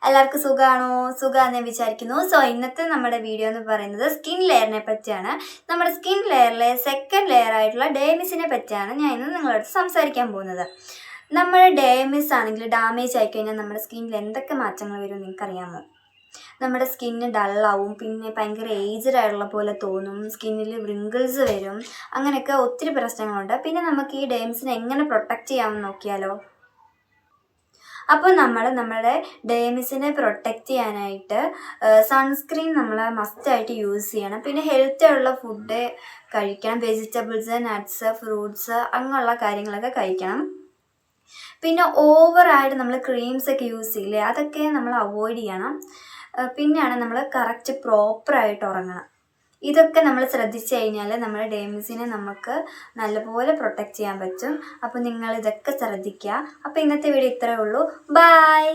എല്ലാവർക്കും സുഖമാണോ? സുഖമാണെന്ന് ഞാൻ വിചാരിക്കുന്നു. സോ ഇന്നത്തെ നമ്മുടെ വീഡിയോ എന്ന് പറയുന്നത് സ്കിൻ ലെയറിനെ പറ്റിയാണ്. നമ്മുടെ സ്കിൻ ലെയറിലെ സെക്കൻഡ് ലെയർ ആയിട്ടുള്ള ഡേമിസിനെ പറ്റിയാണ് ഞാൻ ഇന്ന് നിങ്ങളോട് സംസാരിക്കാൻ പോകുന്നത്. നമ്മുടെ ഡേമിസ് ആണെങ്കിൽ ഡാമേജ് ആയിക്കഴിഞ്ഞാൽ നമ്മുടെ സ്കിന്നിൽ എന്തൊക്കെ മാറ്റങ്ങൾ വരും നിങ്ങൾക്കറിയാമോ? നമ്മുടെ സ്കിന്ന് ഡള്ളാവും, പിന്നെ ഭയങ്കര ഏജ്ഡ് ആയിട്ടുള്ള പോലെ തോന്നും, സ്കിന്നിൽ വ്രിങ്കിൾസ് വരും, അങ്ങനെയൊക്കെ ഒത്തിരി പ്രശ്നങ്ങളുണ്ട്. പിന്നെ നമുക്ക് ഈ ഡേമിസിനെ എങ്ങനെ പ്രൊട്ടക്റ്റ് ചെയ്യാമെന്ന് നോക്കിയാലോ? അപ്പോൾ നമ്മുടെ ഡേമിസിനെ പ്രൊട്ടക്റ്റ് ചെയ്യാനായിട്ട് സൺസ്ക്രീൻ നമ്മൾ മസ്റ്റായിട്ട് യൂസ് ചെയ്യണം. പിന്നെ ഹെൽത്തി ആയിട്ടുള്ള ഫുഡ് കഴിക്കണം, വെജിറ്റബിൾസ്, നട്ട്സ്, ഫ്രൂട്ട്സ് അങ്ങനെയുള്ള കാര്യങ്ങളൊക്കെ കഴിക്കണം. പിന്നെ ഓവറായിട്ട് നമ്മൾ ക്രീംസൊക്കെ യൂസ് ചെയ്യില്ലേ, അതൊക്കെ നമ്മൾ അവോയ്ഡ് ചെയ്യണം. പിന്നെയാണ് നമ്മൾ കറക്റ്റ് പ്രോപ്പറായിട്ട് ഉറങ്ങണം. ഇതൊക്കെ നമ്മൾ ശ്രദ്ധിച്ചു കഴിഞ്ഞാൽ നമ്മുടെ ഡേമിസിനെ നമുക്ക് നല്ലപോലെ പ്രൊട്ടക്റ്റ് ചെയ്യാൻ പറ്റും. അപ്പോൾ നിങ്ങൾ ഇതൊക്കെ ശ്രദ്ധിക്കുക. അപ്പോൾ ഇന്നത്തെ വീഡിയോ ഇത്രയേ ഉള്ളൂ. ബൈ.